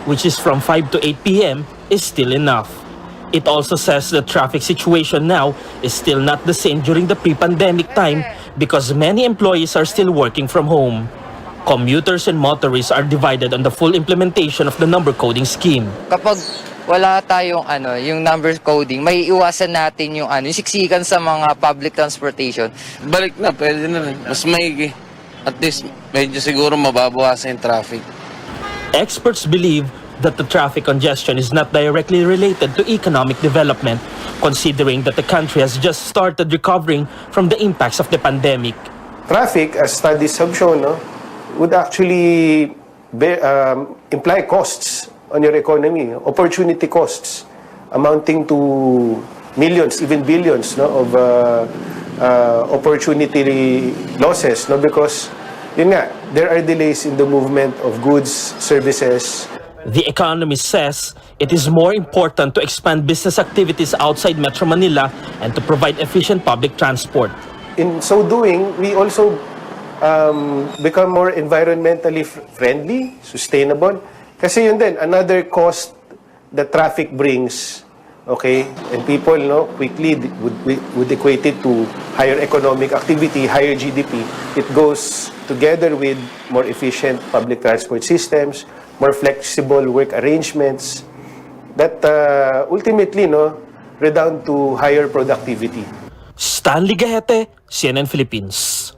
which is from 5 to 8 p.m., is still enough. It also says the traffic situation now is still not the same during the pre-pandemic time because many employees are still working from home. Commuters and motorists are divided on the full implementation of the number coding scheme. Kapag wala tayong yung number coding, may iwasan natin yung yung siksikan sa mga public transportation. Balik na, pwede na rin. Mas maigi. At least, medyo siguro mababawasan yung traffic. Experts believe that the traffic congestion is not directly related to economic development, considering that the country has just started recovering from the impacts of the pandemic. Traffic, as studies have shown, would actually imply costs on your economy, opportunity costs amounting to millions, even billions of opportunity losses, because yun nga, there are delays in the movement of goods, services. The economist says it is more important to expand business activities outside Metro Manila and to provide efficient public transport. In so doing, we also become more environmentally friendly, sustainable. Kasi yun din, another cost that traffic brings, okay, and people quickly would equate it to higher economic activity, higher GDP. It goes together with more efficient public transport systems, more flexible work arrangements that ultimately redound to higher productivity. Stanley Gahete, CNN Philippines.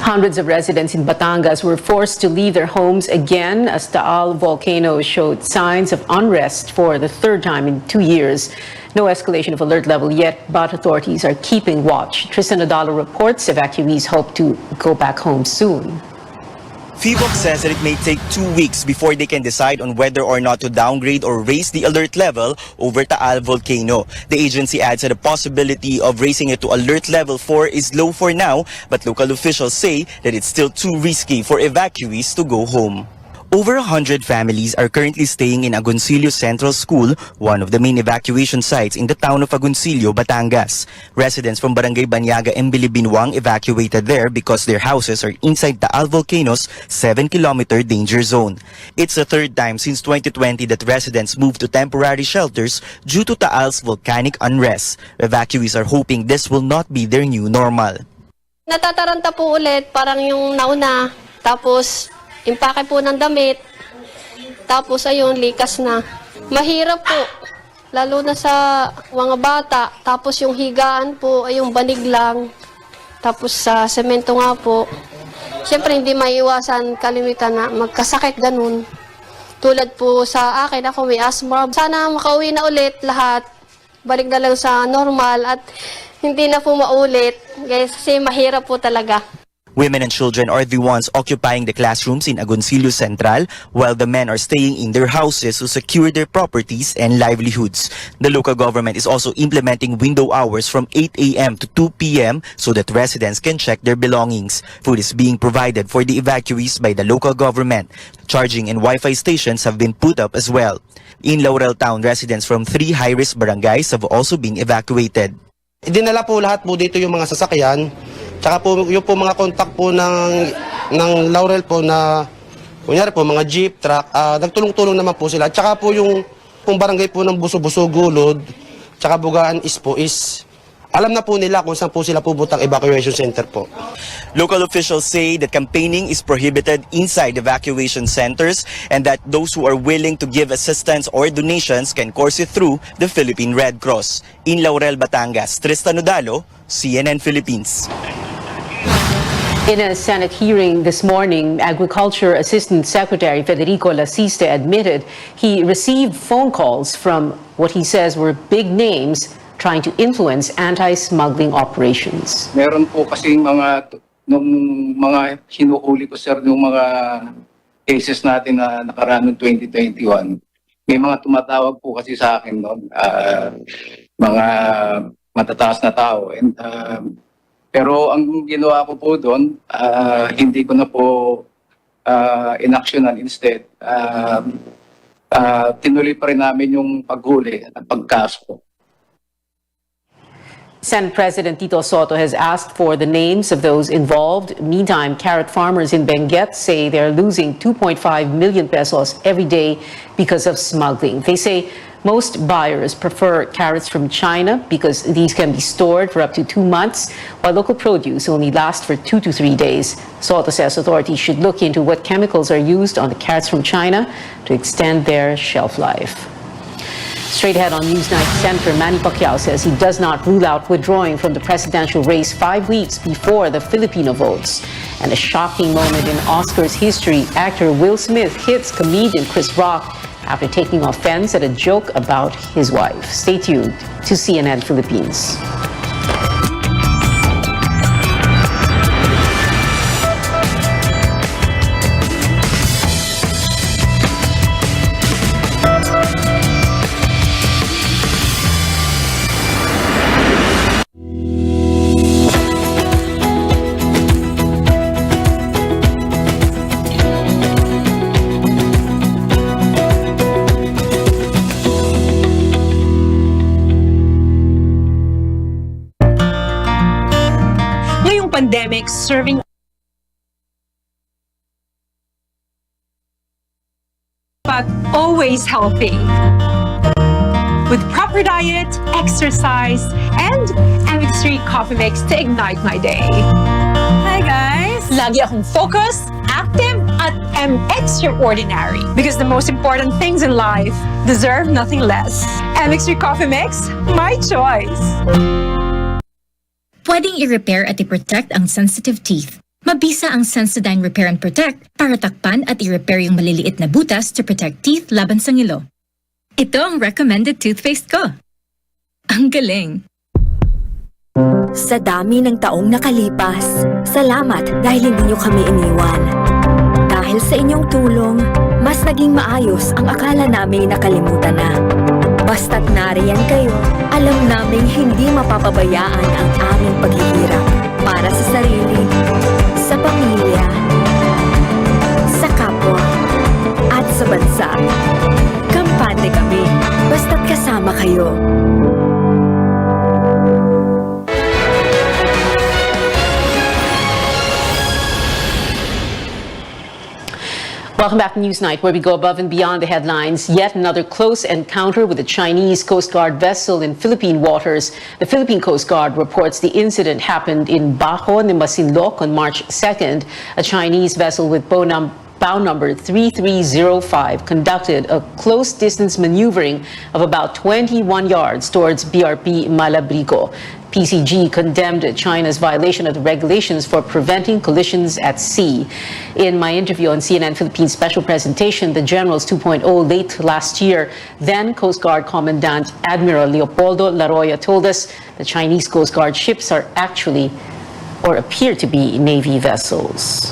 Hundreds of residents in Batangas were forced to leave their homes again as Taal volcano showed signs of unrest for the third time in 2 years. No escalation of alert level yet, but authorities are keeping watch. Tristan Odalo reports evacuees hope to go back home soon. PHIVOC says that it may take 2 weeks before they can decide on whether or not to downgrade or raise the alert level over Taal volcano. The agency adds that the possibility of raising it to alert level 4 is low for now, but local officials say that it's still too risky for evacuees to go home. Over 100 families are currently staying in Agoncillo Central School, one of the main evacuation sites in the town of Agoncillo, Batangas. Residents from Barangay Banyaga and Bilibinwang evacuated there because their houses are inside Taal volcano's 7-kilometer danger zone. It's the third time since 2020 that residents moved to temporary shelters due to Taal's volcanic unrest. Evacuees are hoping this will not be their new normal. Natataranta po ulit, parang yung nauna, tapos impake po ng damit, tapos ayun, likas na. Mahirap po, lalo na sa mga bata, tapos yung higaan po ay yung banig lang, tapos sa semento nga po. Siyempre hindi maiwasan kalimitan na magkasakit ganun. Tulad po sa akin, ako may asthma. Sana makauwi na ulit lahat, balik na lang sa normal at hindi na po maulit kasi mahirap po talaga. Women and children are the ones occupying the classrooms in Agoncillo Central, while the men are staying in their houses to secure their properties and livelihoods. The local government is also implementing window hours from 8 a.m. to 2 p.m. so that residents can check their belongings. Food is being provided for the evacuees by the local government. Charging and Wi-Fi stations have been put up as well. In Laurel Town, residents from 3 high-risk barangays have also been evacuated. Dinala po lahat po dito yung mga sasakyan. Tsaka po yung po mga contact po ng Laurel po na kunyari po mga jeep, truck, nagtulong-tulong naman po sila. Tsaka po yung barangay po ng Buso-Buso, Gulod, tsaka Bugaan is alam na po nila kung saan po sila puputang evacuation center po. Local officials say that campaigning is prohibited inside evacuation centers and that those who are willing to give assistance or donations can course it through the Philippine Red Cross. In Laurel, Batangas, Tristan Odalo, CNN Philippines. In a Senate hearing this morning, Agriculture Assistant Secretary Federico Lasiste admitted he received phone calls from what he says were big names trying to influence anti-smuggling operations. Meron po kasi nung mga hinuhuli ko sir, yung mga cases natin na nakaraan ng 2021, may mga tumatawag po kasi sa akin noon, mga matataas na tao. And, pero ang ginawa ko po doon, hindi ko na po inaksyonan. Instead, tinuloy pa rin namin yung paghuli at pagkaso. Senate President Tito Soto has asked for the names of those involved. Meantime, carrot farmers in Benguet say they're losing 2.5 million pesos every day because of smuggling. They say most buyers prefer carrots from China because these can be stored for up to 2 months, while local produce only lasts for 2 to 3 days. Soto says authorities should look into what chemicals are used on the carrots from China to extend their shelf life. Straight ahead on Newsnight, Senator Manny Pacquiao says he does not rule out withdrawing from the presidential race 5 weeks before the Filipino votes. And a shocking moment in Oscars history, actor Will Smith hits comedian Chris Rock after taking offense at a joke about his wife. Stay tuned to CNN Philippines. Pandemic serving but always healthy with proper diet, exercise, and MX3 coffee mix to ignite my day. Hi guys! Lagi akong focused, active, at extraordinary because the most important things in life deserve nothing less. MX3 coffee mix, my choice. Pwedeng i-repair at i-protect ang sensitive teeth. Mabisa ang Sensodyne Repair and Protect para takpan at i-repair yung maliliit na butas to protect teeth laban sa ngilo. Ito ang recommended toothpaste ko. Ang galing! Sa dami ng taong nakalipas, salamat dahil hindi niyo kami iniwan. Dahil sa inyong tulong, mas naging maayos ang akala namin nakalimutan na. Basta't nariyan kayo, alam naming hindi mapapabayaan ang aming paghihirap para sa sarili, sa pamilya, sa kapwa, at sa bansa. Kampante kami, basta't kasama kayo. Welcome back to Newsnight, where we go above and beyond the headlines. Yet another close encounter with a Chinese Coast Guard vessel in Philippine waters. The Philippine Coast Guard reports the incident happened in Bajo de Masinloc on March 2nd. A Chinese vessel with bow number 3305 conducted a close-distance maneuvering of about 21 yards towards BRP Malabrigo. PCG condemned China's violation of the regulations for preventing collisions at sea. In my interview on CNN Philippines special presentation, the Generals 2.0 late last year, then Coast Guard Commandant Admiral Leopoldo Laroya told us the Chinese Coast Guard ships are actually, or appear to be, Navy vessels.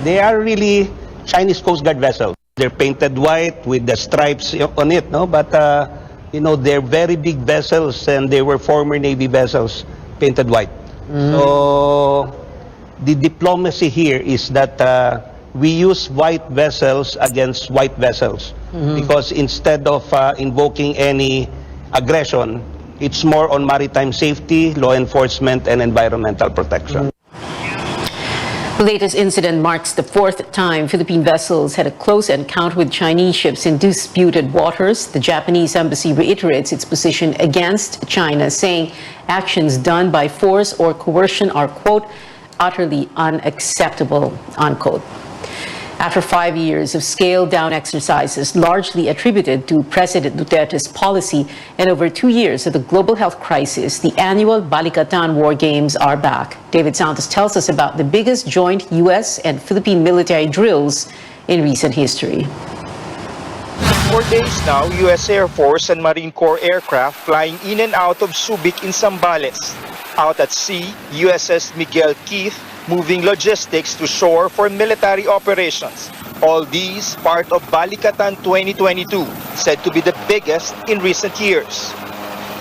They are really Chinese Coast Guard vessels. They're painted white with the stripes on it, no? But you know, they're very big vessels and they were former Navy vessels painted white. So the diplomacy here is that we use white vessels against white vessels because instead of invoking any aggression, it's more on maritime safety, law enforcement, and environmental protection. The latest incident marks the 4th time Philippine vessels had a close encounter with Chinese ships in disputed waters. The Japanese embassy reiterates its position against China, saying actions done by force or coercion are, quote, utterly unacceptable, unquote. After 5 years of scaled-down exercises largely attributed to President Duterte's policy and over 2 years of the global health crisis, the annual Balikatan War Games are back. David Santos tells us about the biggest joint U.S. and Philippine military drills in recent history. For days now, U.S. Air Force and Marine Corps aircraft flying in and out of Subic in Zambales. Out at sea, USS Miguel Keith moving logistics to shore for military operations. All these part of Balikatan 2022, said to be the biggest in recent years.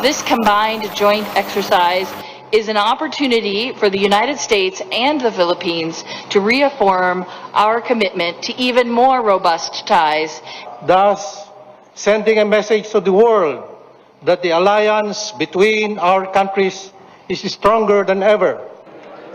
This combined joint exercise is an opportunity for the United States and the Philippines to reaffirm our commitment to even more robust ties. Thus, sending a message to the world that the alliance between our countries is stronger than ever.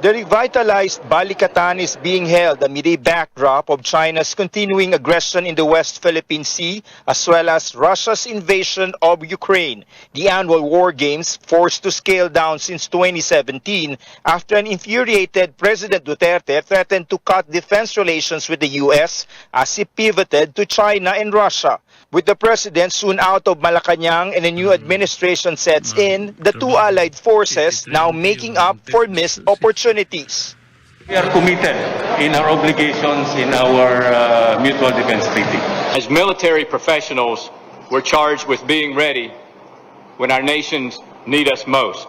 The revitalized Balikatan is being held amid a backdrop of China's continuing aggression in the West Philippine Sea, as well as Russia's invasion of Ukraine. The annual war games forced to scale down since 2017 after an infuriated President Duterte threatened to cut defense relations with the U.S. as he pivoted to China and Russia. With the president soon out of Malacanang and a new administration sets in, the two allied forces now making up for missed opportunities. We are committed in our obligations in our mutual defense treaty. As military professionals, we're charged with being ready when our nations need us most.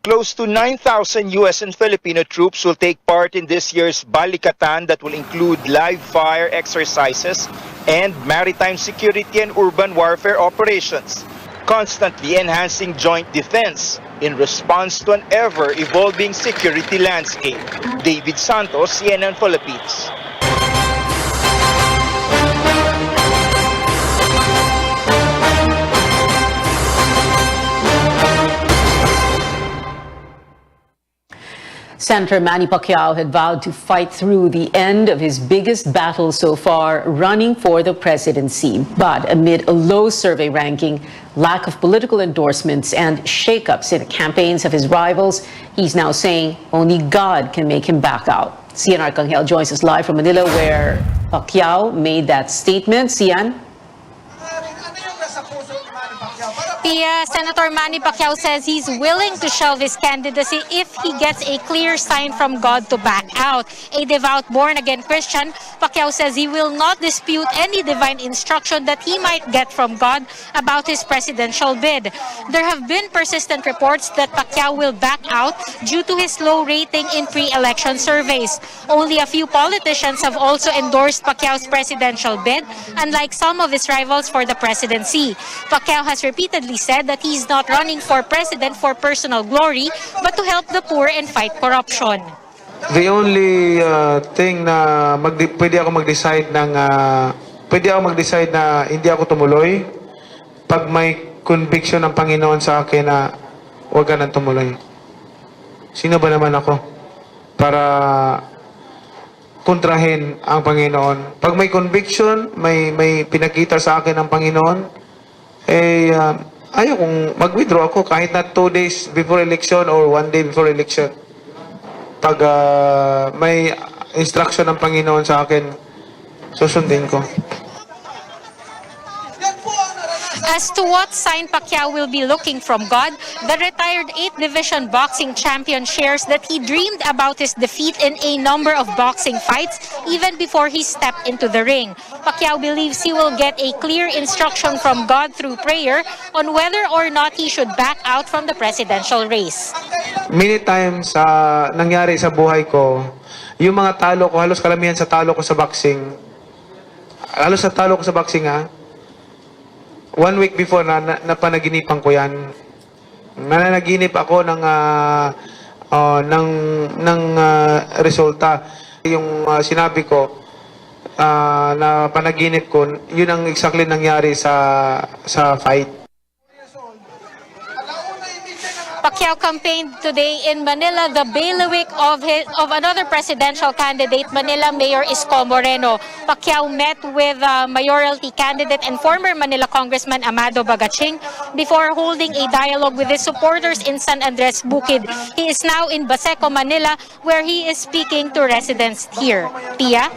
Close to 9,000 U.S. and Filipino troops will take part in this year's Balikatan that will include live fire exercises and maritime security and urban warfare operations, constantly enhancing joint defense in response to an ever-evolving security landscape. David Santos, CNN Philippines. Senator Manny Pacquiao had vowed to fight through the end of his biggest battle so far, running for the presidency. But amid a low survey ranking, lack of political endorsements, and shakeups in the campaigns of his rivals, he's now saying only God can make him back out. Cian Arcangel joins us live from Manila, where Pacquiao made that statement. Cian? Senator Manny Pacquiao says he's willing to shelve his candidacy if he gets a clear sign from God to back out. A devout born-again Christian, Pacquiao says he will not dispute any divine instruction that he might get from God about his presidential bid. There have been persistent reports that Pacquiao will back out due to his low rating in pre-election surveys. Only a few politicians have also endorsed Pacquiao's presidential bid, unlike some of his rivals for the presidency. Pacquiao has repeatedly said that he's not running for president for personal glory, but to help the poor and fight corruption. The only thing na pwede ako mag-decide na hindi ako tumuloy pag may conviction ng Panginoon sa akin na huwag ka nang tumuloy. Sino ba naman ako para kontrahin ang Panginoon? Pag may conviction, may pinakita sa akin ng Panginoon, ayaw kong mag-withdraw ako kahit na 2 days before election or 1 day before election. Pag may instruction ng Panginoon sa akin, susundin ko. As to what sign Pacquiao will be looking from God, the retired 8th Division boxing champion shares that he dreamed about his defeat in a number of boxing fights even before he stepped into the ring. Pacquiao believes he will get a clear instruction from God through prayer on whether or not he should back out from the presidential race. Many times nangyari sa buhay ko, yung mga talo ko, halos karamihan sa talo ko sa boxing, ha, 1 week before napanaginipan ko yan. Nananaginip ako ng resulta. Yung sinabi ko na panaginip ko, yun ang exactly nangyari sa fight. Pacquiao campaigned today in Manila, the bailiwick of another presidential candidate, Manila Mayor Isko Moreno. Pacquiao met with mayoralty candidate and former Manila Congressman Amado Bagaching before holding a dialogue with his supporters in San Andres Bukid. He is now in Baseco, Manila, where he is speaking to residents here. Pia?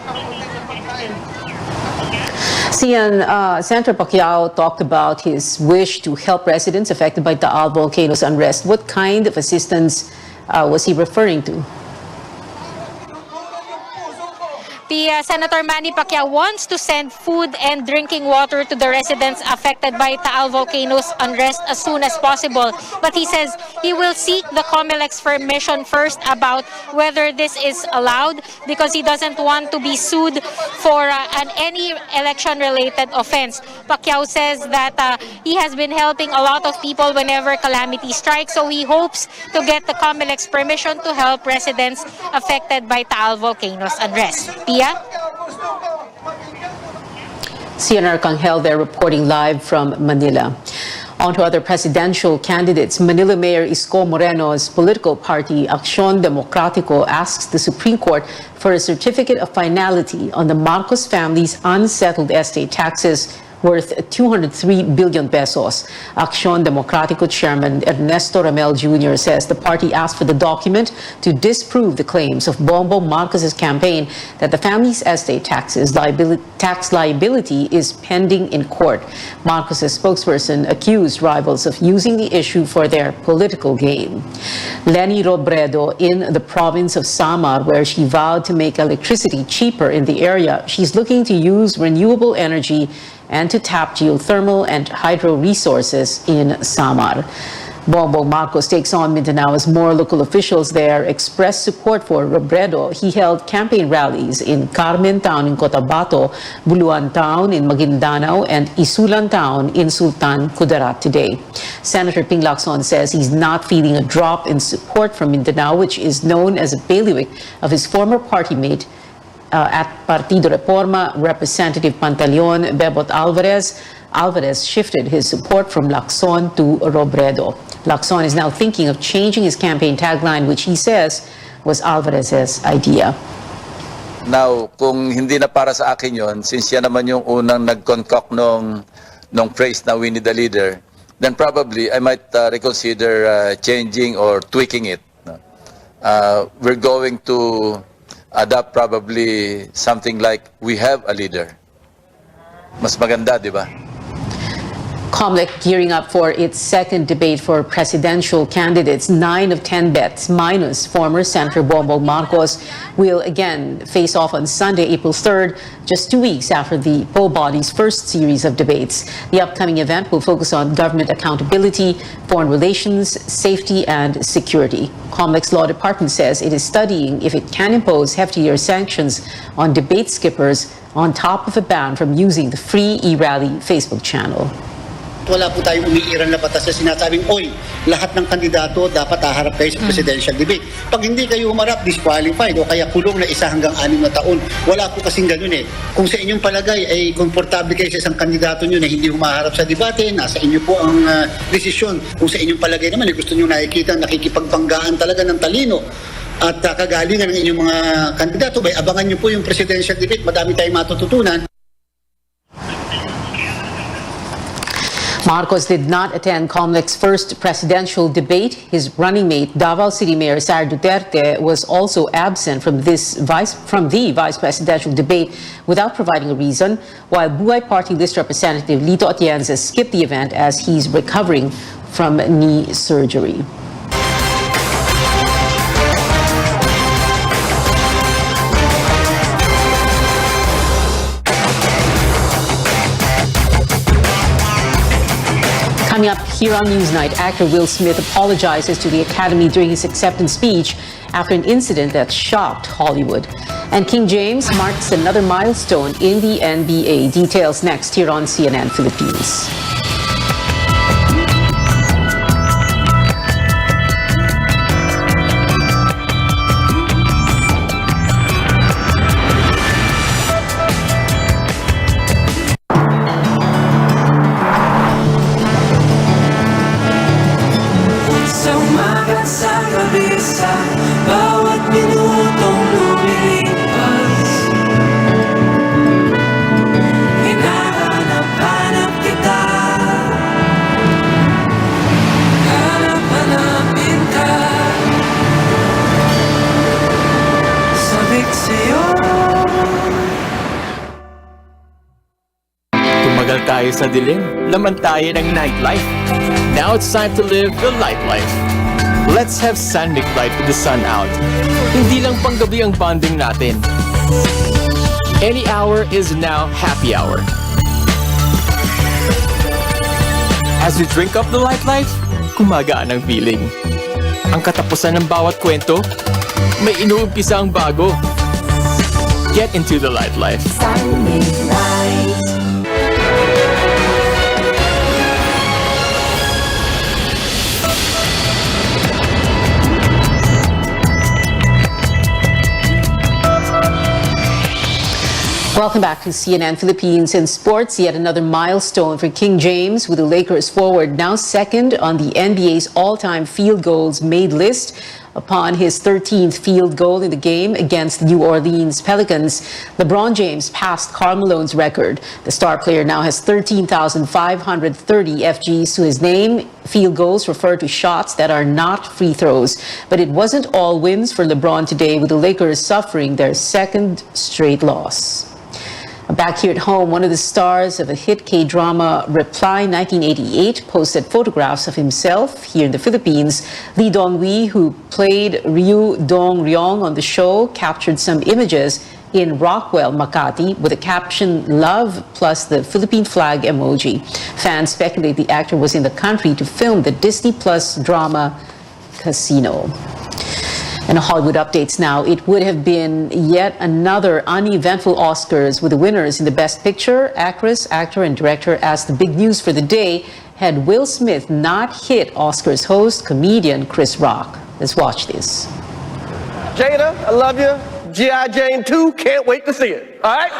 Cian, Senator Pacquiao talked about his wish to help residents affected by Taal volcano's unrest. What kind of assistance was he referring to? Senator Manny Pacquiao wants to send food and drinking water to the residents affected by Taal volcano's unrest as soon as possible. But he says he will seek the COMELEC's permission first about whether this is allowed because he doesn't want to be sued for any election-related offense. Pacquiao says that he has been helping a lot of people whenever calamity strikes, so he hopes to get the COMELEC's permission to help residents affected by Taal volcano's unrest. Pia? Cian Arcangel there reporting live from Manila. On to other presidential candidates. Manila Mayor Isko Moreno's political party, Acción Democrático, asks the Supreme Court for a certificate of finality on the Marcos family's unsettled estate taxes worth 203 billion pesos. Acción Democrático Chairman Ernesto Ramel Jr. says the party asked for the document to disprove the claims of Bongbong Marcos's campaign that the family's estate tax liability is pending in court. Marcos's spokesperson accused rivals of using the issue for their political gain. Leni Robredo in the province of Samar, where she vowed to make electricity cheaper in the area, she's looking to use renewable energy and to tap geothermal and hydro resources in Samar. Bongbong Marcos takes on Mindanao as more local officials there expressed support for Robredo. He held campaign rallies in Carmen Town in Cotabato, Buluan Town in Maguindanao, and Isulan Town in Sultan Kudarat today. Senator Ping Lacson says he's not feeling a drop in support from Mindanao, which is known as a bailiwick of his former party mate at Partido Reforma, Representative Pantaleon Bebot Alvarez. Alvarez shifted his support from Lacson to Robredo. Lacson is now thinking of changing his campaign tagline, which he says was Alvarez's idea. Now, kung hindi na para sa akin yon, since yan naman yung unang nag-concoct nung phrase na we need a leader, then probably I might reconsider changing or tweaking it. We're going to adopt probably something like we have a leader. Mas maganda, di ba? COMELEC gearing up for its second debate for presidential candidates. 9 of 10 bets, minus former Senator Bongbong Marcos, will again face off on Sunday, April 3rd, just 2 weeks after the PO body's first series of debates. The upcoming event will focus on government accountability, foreign relations, safety, and security. COMELEC's law department says it is studying if it can impose heftier sanctions on debate skippers on top of a ban from using the free eRally Facebook channel. Wala po tayong umiiral na batas na sinasabing, oy, lahat ng kandidato dapat haharap kayo sa presidential debate. Pag hindi kayo humarap, disqualified o kaya kulong na 1 hanggang 6 na taon. Wala po kasing ganun eh. Kung sa inyong palagay ay komportable kayo sa isang kandidato nyo na hindi humaharap sa debate, nasa inyo po ang desisyon. Kung sa inyong palagay naman, gusto nyo nakikita nakikipagbanggaan talaga ng talino at kagalingan ng inyong mga kandidato, bay abangan nyo po yung presidential debate. Madami tayong matututunan. Marcos did not attend COMELEC's first presidential debate. His running mate, Davao City Mayor Sara Duterte, was also absent from the vice presidential debate without providing a reason, while Buhay Party List Representative Lito Atienza skipped the event as he's recovering from knee surgery. Coming up here on Newsnight, actor Will Smith apologizes to the Academy during his acceptance speech after an incident that shocked Hollywood. And King James marks another milestone in the NBA. Details next here on CNN Philippines. Tumagal tayo sa dilim, laman tayo ng nightlife. Now it's time to live the light life. Let's have Sunmig Light with the sun out. Hindi lang panggabi ang bonding natin. Any hour is now happy hour. As we drink up the light life, kumagaan ang feeling. Ang katapusan ng bawat kwento, may inuumpisa ang bago. Get into the light life. Sunmig Light. Welcome back to CNN Philippines. In sports, yet another milestone for King James, with the Lakers forward now second on the NBA's all-time field goals made list upon his 13th field goal in the game against the New Orleans Pelicans. LeBron James passed Karl Malone's record. The star player now has 13,530 FGs to his name. Field goals refer to shots that are not free throws. But it wasn't all wins for LeBron today, with the Lakers suffering their second straight loss. Back here at home, one of the stars of a hit K-drama Reply 1988 posted photographs of himself here in the Philippines. Lee Dong-wee, who played Ryu Dong-ryong on the show, captured some images in Rockwell, Makati, with the caption "Love" plus the Philippine flag emoji. Fans speculate the actor was in the country to film the Disney Plus drama Casino. And Hollywood updates now. It would have been yet another uneventful Oscars, with the winners in the Best Picture, Actress, Actor, and Director, as the big news for the day had Will Smith not hit Oscars host, comedian Chris Rock. Let's watch this. Jada, I love you. G.I. Jane 2, can't wait to see it. All right?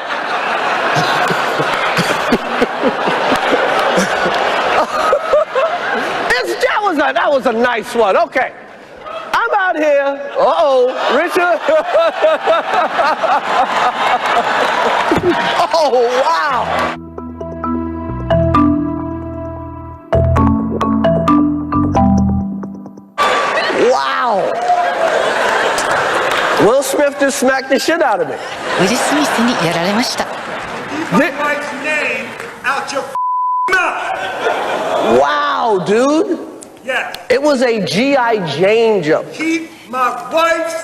That was a nice one. Okay. I'm out here. Richard. Oh, wow. Wow. Will Smith just smacked the shit out of me. Will Smith にやられました。 Wow, dude. Yes. It was a G.I. Jane joke.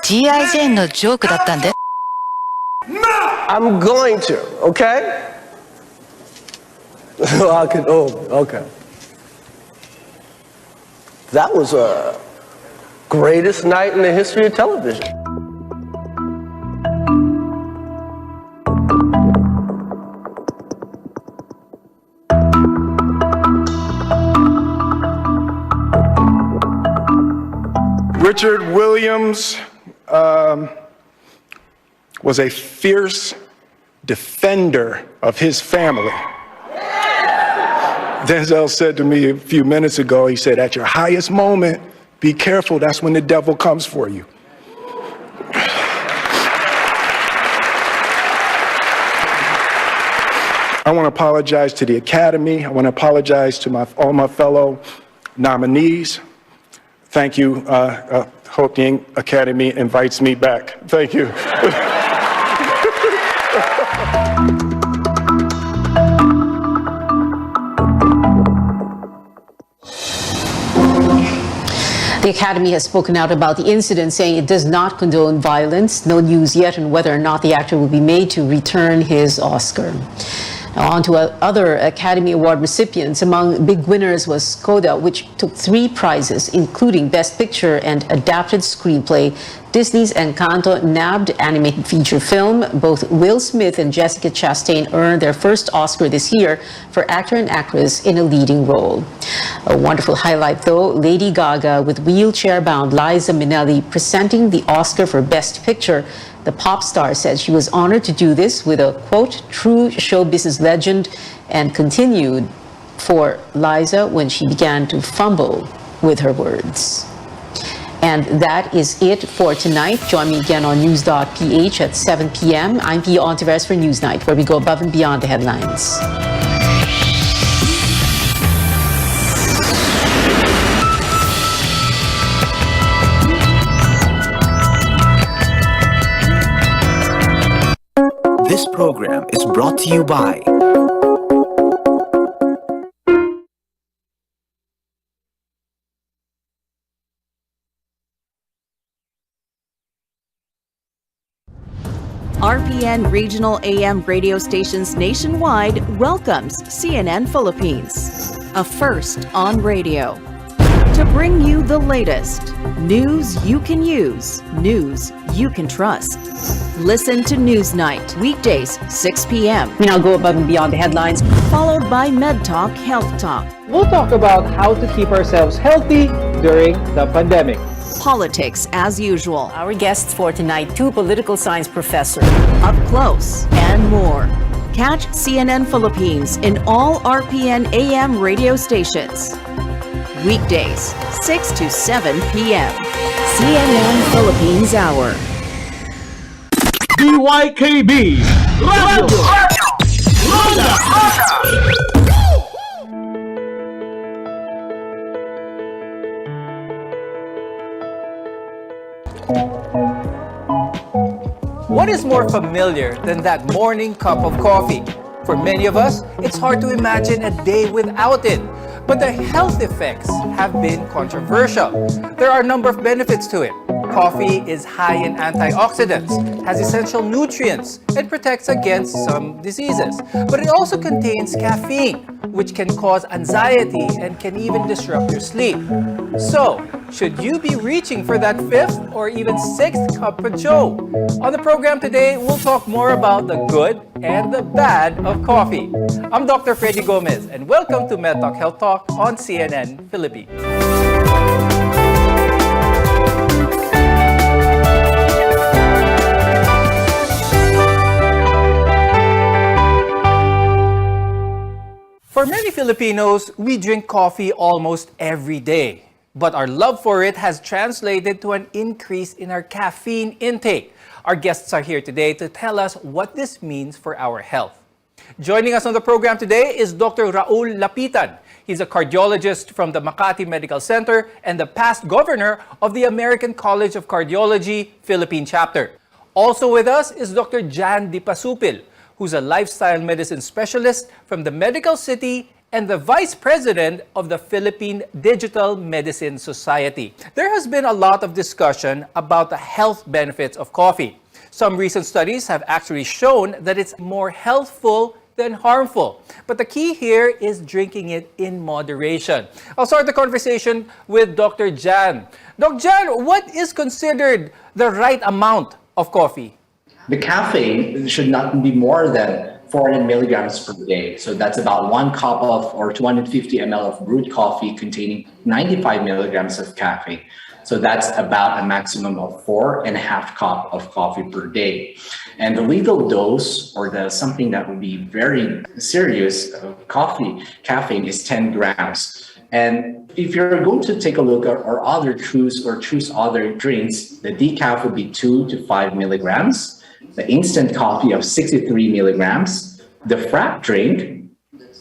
G.I. Jane のジョークだったんで。 I'm going to, okay? Okay. That was a greatest night in the history of television. Richard Williams was a fierce defender of his family. Denzel said to me a few minutes ago, he said, at your highest moment, be careful, that's when the devil comes for you. I want to apologize to the Academy. I want to apologize to all my fellow nominees. Thank you. Hope the Academy invites me back. Thank you. The Academy has spoken out about the incident, saying it does not condone violence. No news yet on whether or not the actor will be made to return his Oscar. Now on to other Academy Award recipients. Among big winners was Coda, which took 3 prizes, including Best Picture and Adapted Screenplay. Disney's Encanto nabbed animated feature film. Both Will Smith and Jessica Chastain earned their first Oscar this year for actor and actress in a leading role. A wonderful highlight, though, Lady Gaga with wheelchair-bound Liza Minnelli presenting the Oscar for Best Picture. The pop star said she was honored to do this with a, quote, true show business legend, and continued for Liza when she began to fumble with her words. And that is it for tonight. Join me again on news.ph at 7 p.m. I'm Pia Ontiveros for Newsnight, where we go above and beyond the headlines. This program is brought to you by RPN Regional AM radio stations nationwide welcomes CNN Philippines, a first on radio, to bring you the latest news you can use, news you can trust. Listen to Newsnight, weekdays, 6 p.m. We now go above and beyond the headlines, followed by Med Talk, Health Talk. We'll talk about how to keep ourselves healthy during the pandemic. politics as usual. Our guests for tonight, two political science professors. Up close and more. Catch CNN Philippines in all RPN AM radio stations. Weekdays, 6 to 7 p.m. CNN Philippines Hour. BYKB Radio. What is more familiar than that morning cup of coffee? For many of us, it's hard to imagine a day without it. But the health effects have been controversial. There are a number of benefits to it. Coffee is high in antioxidants, has essential nutrients, and protects against some diseases. But it also contains caffeine, which can cause anxiety and can even disrupt your sleep. So, should you be reaching for that fifth or even sixth cup of joe? On the program today, we'll talk more about the good and the bad of coffee. I'm Dr. Freddy Gomez, and welcome to MedTalk Health Talk on CNN Philippines. For many Filipinos, we drink coffee almost every day. But our love for it has translated to an increase in our caffeine intake. Our guests are here today to tell us what this means for our health. Joining us on the program today is Dr. Raul Lapitan. He's a cardiologist from the Makati Medical Center and the past governor of the American College of Cardiology Philippine Chapter. Also with us is Dr. Jan Di Pasupil, who's a lifestyle medicine specialist from the Medical City and the Vice President of the Philippine Digital Medicine Society. There has been a lot of discussion about the health benefits of coffee. Some recent studies have actually shown that it's more healthful than harmful. But the key here is drinking it in moderation. I'll start the conversation with Dr. Jan. Dr. Jan, what is considered the right amount of coffee? The caffeine should not be more than 400 milligrams per day. So that's about 1 cup of or 250 ml of brewed coffee containing 95 milligrams of caffeine. So that's about a maximum of 4.5 cup of coffee per day. And the legal dose, or the something that would be very serious of caffeine is 10 grams. And if you're going to take a look at or choose other drinks, the decaf would be 2 to 5 milligrams. The instant coffee of 63 milligrams. The frap drink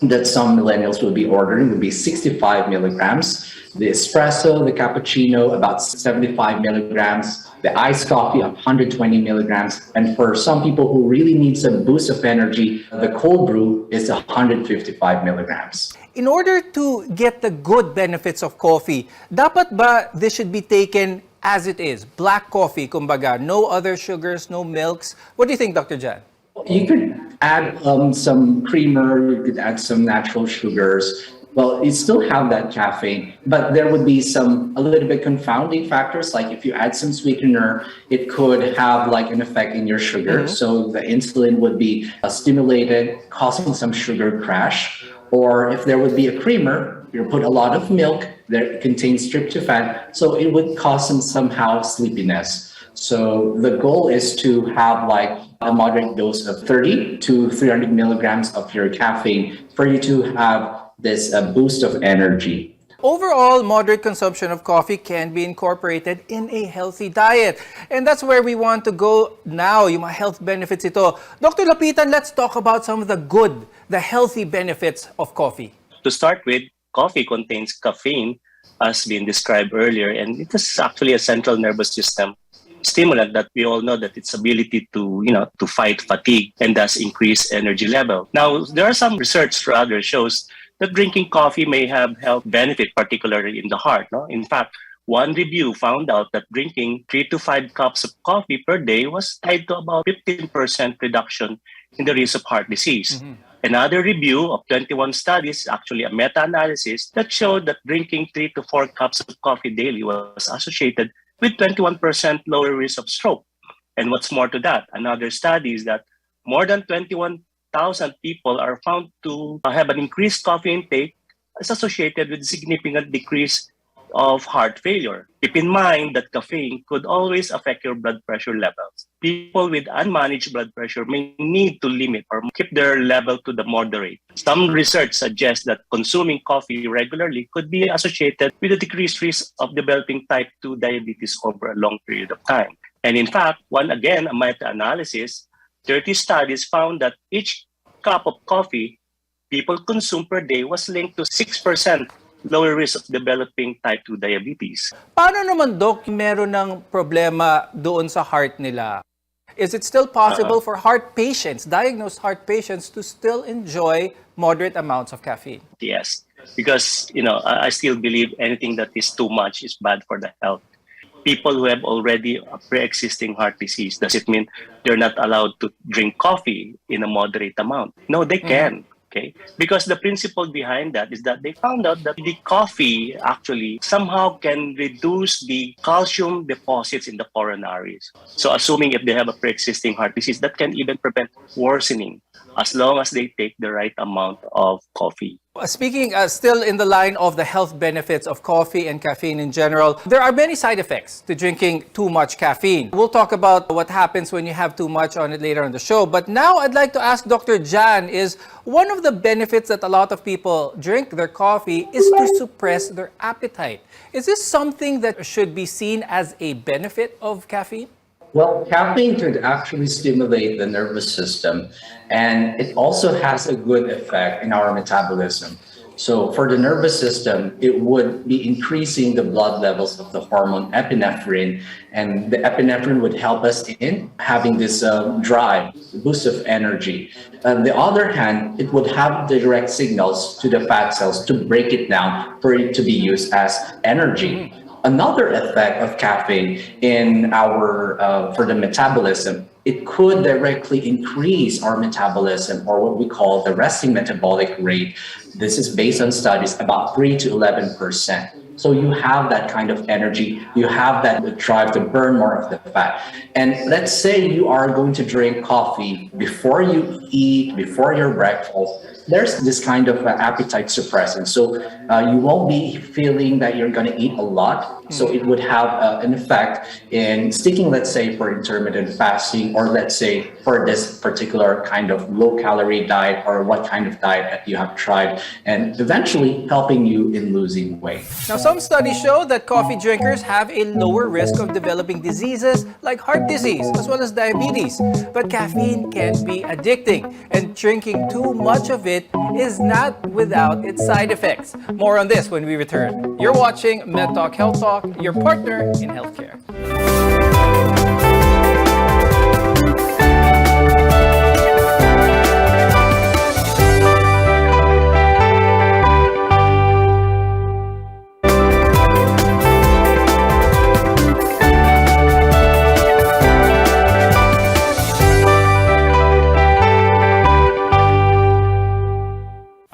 that some millennials will be ordering would be 65 milligrams. The espresso, the cappuccino, about 75 milligrams. The iced coffee of 120 milligrams. And for some people who really need some boost of energy, the cold brew is 155 milligrams. In order to get the good benefits of coffee, dapat ba this should be taken as it is? Black coffee, kumbaga, no other sugars, no milks. What do you think, Dr. Jan? You could add some creamer, you could add some natural sugars. Well, you still have that caffeine, but there would be a little bit confounding factors. Like if you add some sweetener, it could have like an effect in your sugar. Mm-hmm. So the insulin would be stimulated, causing some sugar crash. Or if there would be a creamer, you put a lot of milk that contains tryptophan, so it would cause somehow sleepiness. So the goal is to have like a moderate dose of 30 to 300 milligrams of your caffeine for you to have this boost of energy. Overall, moderate consumption of coffee can be incorporated in a healthy diet. And that's where we want to go now, yung mga health benefits ito. Dr. Lapitan, let's talk about some of the healthy benefits of coffee. To start with, coffee contains caffeine, as been described earlier, and it is actually a central nervous system stimulant that we all know that its ability to fight fatigue and thus increase energy level. Now, there are some research rather shows that drinking coffee may have health benefit, particularly in the heart. No? In fact, one review found out that drinking 3 to 5 cups of coffee per day was tied to about 15% reduction in the risk of heart disease. Mm-hmm. Another review of 21 studies, actually a meta-analysis, that showed that drinking 3 to 4 cups of coffee daily was associated with 21% lower risk of stroke. And what's more to that, another study is that more than 21,000 people are found to have an increased coffee intake as associated with significant decrease of heart failure. Keep in mind that caffeine could always affect your blood pressure levels. People with unmanaged blood pressure may need to limit or keep their level to the moderate. Some research suggests that consuming coffee regularly could be associated with a decreased risk of developing type 2 diabetes over a long period of time. And in fact, a meta-analysis, 30 studies found that each cup of coffee people consume per day was linked to 6% lower risk of developing type 2 diabetes. Paano naman, Doc, meron ng problema doon sa heart nila? Is it still possible for diagnosed heart patients, to still enjoy moderate amounts of caffeine? Yes, because I still believe anything that is too much is bad for the health. People who have already a pre-existing heart disease, does it mean they're not allowed to drink coffee in a moderate amount? No, they can. Okay? Because the principle behind that is that they found out that the coffee actually somehow can reduce the calcium deposits in the coronaries. So assuming if they have a pre-existing heart disease, that can even prevent worsening as long as they take the right amount of coffee. Speaking still in the line of the health benefits of coffee and caffeine in general, there are many side effects to drinking too much caffeine. We'll talk about what happens when you have too much on it later on the show. But now I'd like to ask Dr. Jan, is one of the benefits that a lot of people drink their coffee is to suppress their appetite. Is this something that should be seen as a benefit of caffeine? Well, caffeine can actually stimulate the nervous system, and it also has a good effect in our metabolism. So for the nervous system, it would be increasing the blood levels of the hormone epinephrine, and the epinephrine would help us in having this drive, boost of energy. On the other hand, it would have direct signals to the fat cells to break it down for it to be used as energy. Another effect of caffeine in our for the metabolism, it could directly increase our metabolism, or what we call the resting metabolic rate. This is based on studies about 3 to 11%. So you have that kind of energy, you have that drive to burn more of the fat. And let's say you are going to drink coffee before you eat, before your breakfast. There's this kind of appetite suppressant. So you won't be feeling that you're going to eat a lot. So it would have an effect in sticking, let's say, for intermittent fasting, or let's say for this particular kind of low-calorie diet, or what kind of diet that you have tried, and eventually helping you in losing weight. Now, some studies show that coffee drinkers have a lower risk of developing diseases like heart disease as well as diabetes. But caffeine can be addicting, and drinking too much of it is not without its side effects. More on this when we return. You're watching Med Talk Health Talk, your partner in healthcare.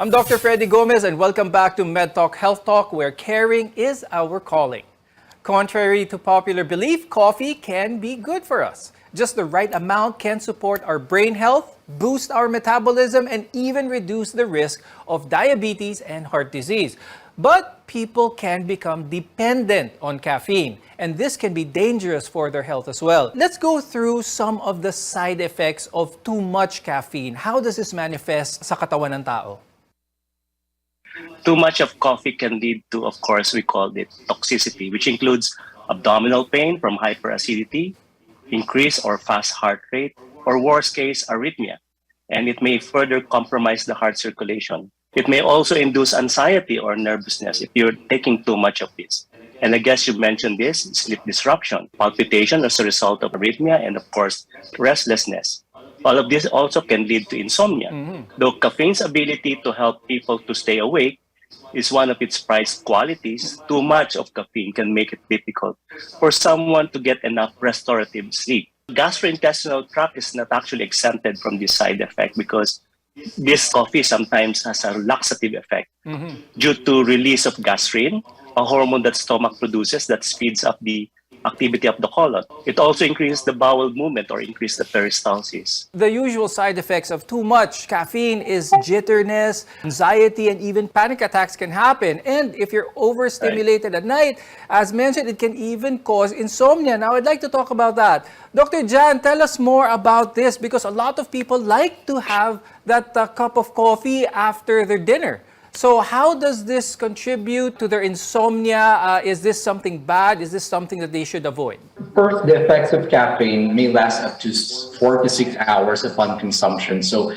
I'm Dr. Freddy Gomez, and welcome back to Med Talk Health Talk, where caring is our calling. Contrary to popular belief, coffee can be good for us. Just the right amount can support our brain health, boost our metabolism, and even reduce the risk of diabetes and heart disease. But people can become dependent on caffeine, and this can be dangerous for their health as well. Let's go through some of the side effects of too much caffeine. How does this manifest sa katawan ng tao? Too much of coffee can lead to, of course, we call it toxicity, which includes abdominal pain from hyperacidity, increased or fast heart rate, or worst case, arrhythmia. And it may further compromise the heart circulation. It may also induce anxiety or nervousness if you're taking too much of this. And I guess you mentioned this, sleep disruption, palpitation as a result of arrhythmia, and of course, restlessness. All of this also can lead to insomnia. Though caffeine's ability to help people to stay awake is one of its prized qualities, too much of caffeine can make it difficult for someone to get enough restorative sleep. Gastrointestinal tract is not actually exempted from this side effect because this coffee sometimes has a laxative effect due to release of gastrin, a hormone that stomach produces that speeds up the activity of the colon. It also increases the bowel movement or increase the peristalsis. The usual side effects of too much caffeine is jitterness, anxiety, and even panic attacks can happen. And if you're overstimulated at night, as mentioned, it can even cause insomnia. Now, I'd like to talk about that. Dr. Jan, tell us more about this because a lot of people like to have that cup of coffee after their dinner. So how does this contribute to their insomnia? Is this something bad? Is this something that they should avoid? First, the effects of caffeine may last up to 4 to 6 hours upon consumption. So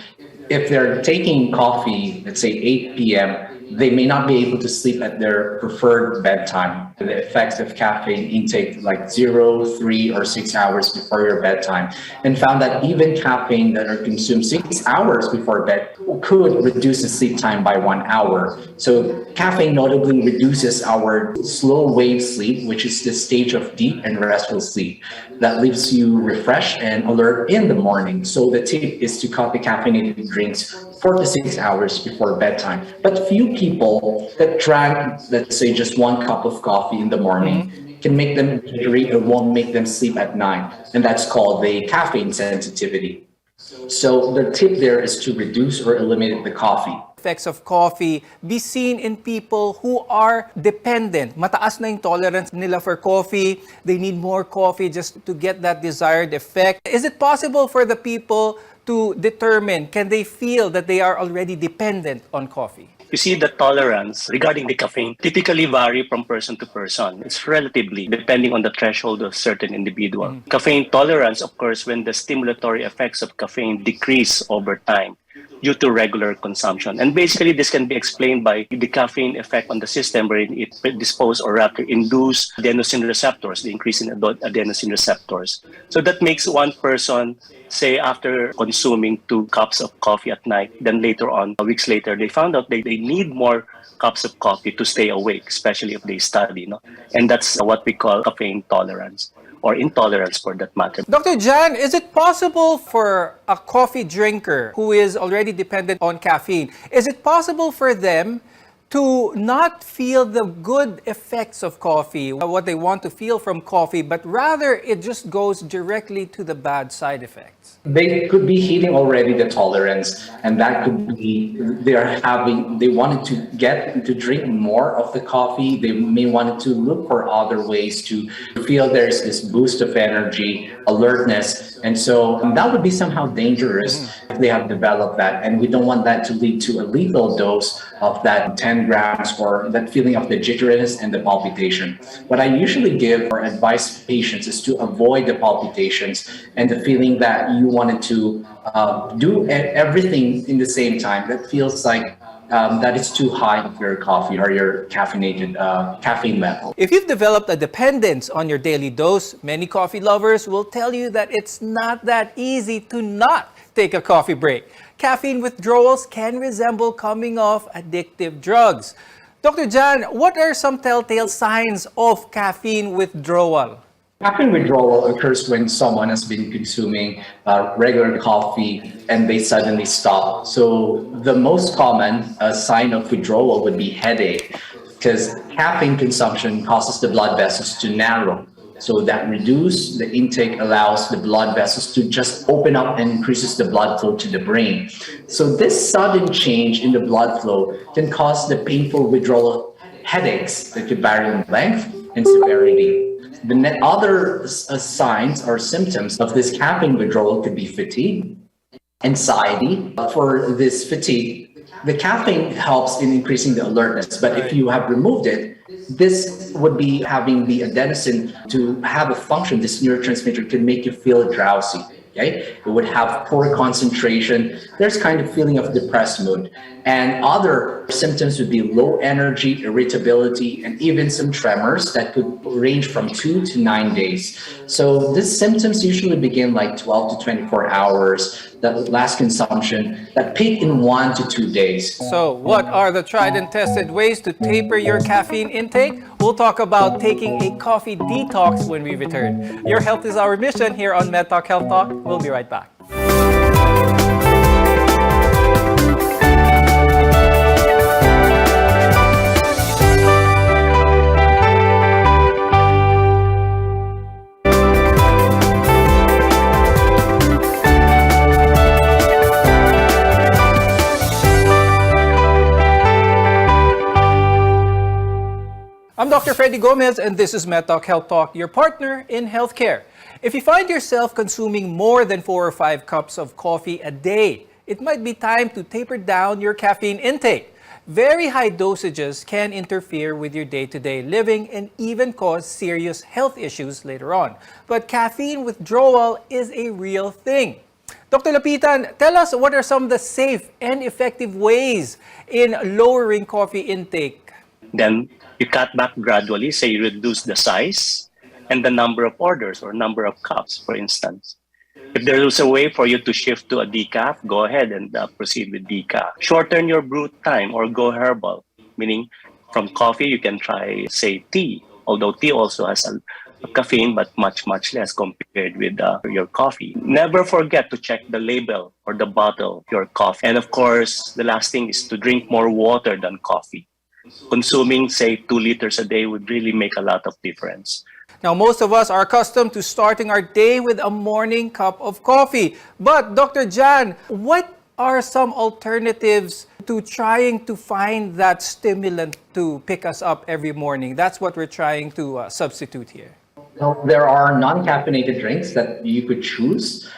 if they're taking coffee, let's say 8 p.m., they may not be able to sleep at their preferred bedtime. The effects of caffeine intake like 0, 3, or 6 hours before your bedtime, and found that even caffeine that are consumed 6 hours before bed could reduce the sleep time by 1 hour. So caffeine notably reduces our slow wave sleep, which is the stage of deep and restful sleep that leaves you refreshed and alert in the morning. So the tip is to cut the caffeinated drinks 4 to 6 hours before bedtime. But few people that drank, let's say, just 1 cup of coffee in the morning can make them jittery or won't make them sleep at night. And that's called the caffeine sensitivity. So the tip there is to reduce or eliminate the coffee. Effects of coffee be seen in people who are dependent. Mataas na yung tolerance nila for coffee. They need more coffee just to get that desired effect. Is it possible for the people to determine, can they feel that they are already dependent on coffee? You see, the tolerance regarding the caffeine typically vary from person to person. It's relatively depending on the threshold of certain individual. Caffeine tolerance occurs when the stimulatory effects of caffeine decrease over time due to regular consumption. And basically, this can be explained by the caffeine effect on the system wherein it predispose or rather induce adenosine receptors, the increase in adenosine receptors. So that makes one person, say after consuming 2 cups of coffee at night, then later on, weeks later, they found out they need more cups of coffee to stay awake, especially if they study. No? And that's what we call caffeine tolerance, or intolerance for that matter. Dr. Jan, is it possible for a coffee drinker who is already dependent on caffeine, is it possible for them to not feel the good effects of coffee, what they want to feel from coffee, but rather it just goes directly to the bad side effects? They could be hitting already the tolerance, and that could be they wanted to get to drink more of the coffee. They may want to look for other ways to feel there's this boost of energy, alertness, and so that would be somehow dangerous if they have developed that, and we don't want that to lead to a lethal dose of that 10 grams or that feeling of the jitteriness and the palpitation. What I usually give or advise patients is to avoid the palpitations and the feeling that you wanted to do everything in the same time. That feels like that is too high of your coffee or your caffeinated caffeine level. If you've developed a dependence on your daily dose, many coffee lovers will tell you that it's not that easy to not take a coffee break. Caffeine withdrawals can resemble coming off addictive drugs. Dr. Jan, what are some telltale signs of caffeine withdrawal? Caffeine withdrawal occurs when someone has been consuming regular coffee and they suddenly stop. So the most common sign of withdrawal would be headache, because caffeine consumption causes the blood vessels to narrow. So that reduce the intake allows the blood vessels to just open up and increases the blood flow to the brain. So this sudden change in the blood flow can cause the painful withdrawal headaches that could vary in length and severity. The other signs or symptoms of this caffeine withdrawal could be fatigue, anxiety. For this fatigue, the caffeine helps in increasing the alertness, but if you have removed it, this would be having the adenosine to have a function. This neurotransmitter can make you feel drowsy. Okay? It would have poor concentration. There's kind of feeling of depressed mood. And other symptoms would be low energy, irritability, and even some tremors that could range from 2 to 9 days. So these symptoms usually begin like 12 to 24 hours, that last consumption, that peak in 1 to 2 days. So what are the tried and tested ways to taper your caffeine intake? We'll talk about taking a coffee detox when we return. Your health is our mission here on MedTalk Health Talk. We'll be right back. Dr. Freddy Gomez, and this is MedTalk Health Talk, your partner in healthcare. If you find yourself consuming more than 4 or 5 cups of coffee a day, it might be time to taper down your caffeine intake. Very high dosages can interfere with your day-to-day living and even cause serious health issues later on. But caffeine withdrawal is a real thing. Dr. Lapitan, tell us what are some of the safe and effective ways in lowering coffee intake? Then you cut back gradually, say you reduce the size and the number of orders or number of cups, for instance. If there is a way for you to shift to a decaf, go ahead and proceed with decaf. Shorten your brew time or go herbal, meaning from coffee you can try, say, tea, although tea also has a caffeine but much less compared with your coffee. Never forget to check the label or the bottle of your coffee. And of course, the last thing is to drink more water than coffee. Consuming, say, 2 liters a day would really make a lot of difference. Now, most of us are accustomed to starting our day with a morning cup of coffee. But Dr. Jan, what are some alternatives to trying to find that stimulant to pick us up every morning? That's what we're trying to substitute here. Well, there are non-caffeinated drinks that you could choose.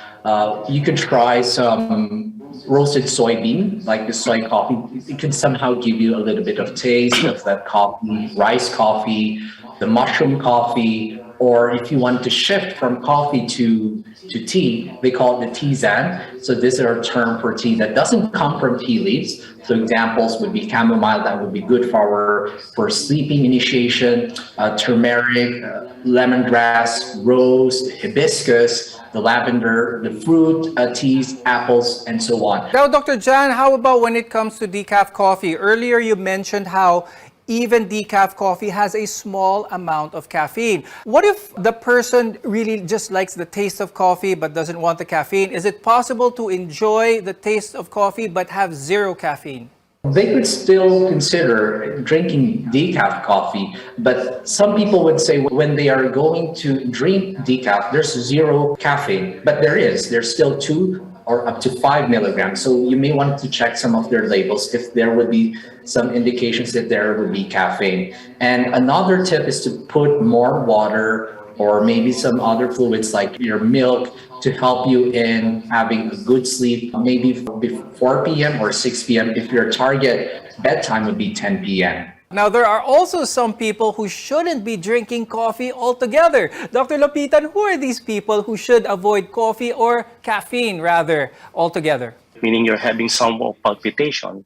You could try some roasted soybean, like the soy coffee. It can somehow give you a little bit of taste of that coffee, rice coffee, the mushroom coffee, or if you want to shift from coffee to tea, they call it the tisane. So this is a term for tea that doesn't come from tea leaves. So examples would be chamomile, that would be good for sleeping initiation, turmeric, lemongrass, rose, hibiscus, the lavender, the fruit teas, apples, and so on. Now, Dr. Jan, how about when it comes to decaf coffee? Earlier you mentioned how even decaf coffee has a small amount of caffeine. What if the person really just likes the taste of coffee but doesn't want the caffeine? Is it possible to enjoy the taste of coffee but have 0 caffeine? They could still consider drinking decaf coffee, but some people would say when they are going to drink decaf, there's 0 caffeine, but there's still 2 or up to 5 milligrams. So you may want to check some of their labels if there would be some indications that there would be caffeine. And another tip is to put more water or maybe some other fluids like your milk to help you in having a good sleep, maybe before 4 p.m. or 6 p.m. if your target bedtime would be 10 p.m. Now, there are also some people who shouldn't be drinking coffee altogether. Dr. Lapitan, who are these people who should avoid coffee or caffeine rather altogether? Meaning you're having some palpitation.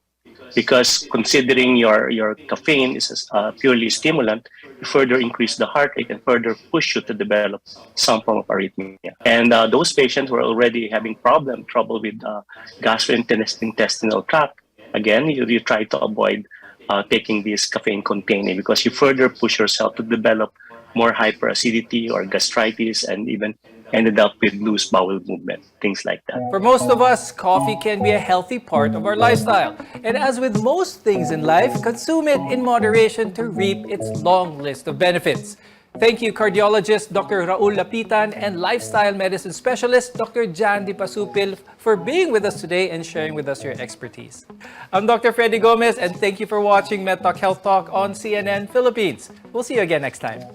Because considering your caffeine is a purely stimulant, you further increase the heart rate and further push you to develop some form of arrhythmia. And those patients who are already having trouble with gastrointestinal tract, again, you try to avoid taking this caffeine containing because you further push yourself to develop more hyperacidity or gastritis and even ended up with loose bowel movement, things like that. For most of us, coffee can be a healthy part of our lifestyle. And as with most things in life, consume it in moderation to reap its long list of benefits. Thank you, cardiologist Dr. Raul Lapitan and lifestyle medicine specialist Dr. Jan Di Pasupil for being with us today and sharing with us your expertise. I'm Dr. Freddy Gomez, and thank you for watching MedTalk Health Talk on CNN Philippines. We'll see you again next time.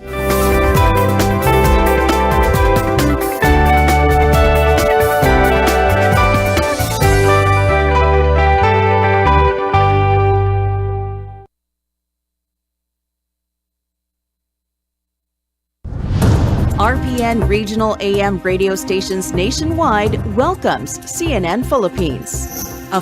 RPN Regional AM radio stations nationwide welcomes CNN Philippines. A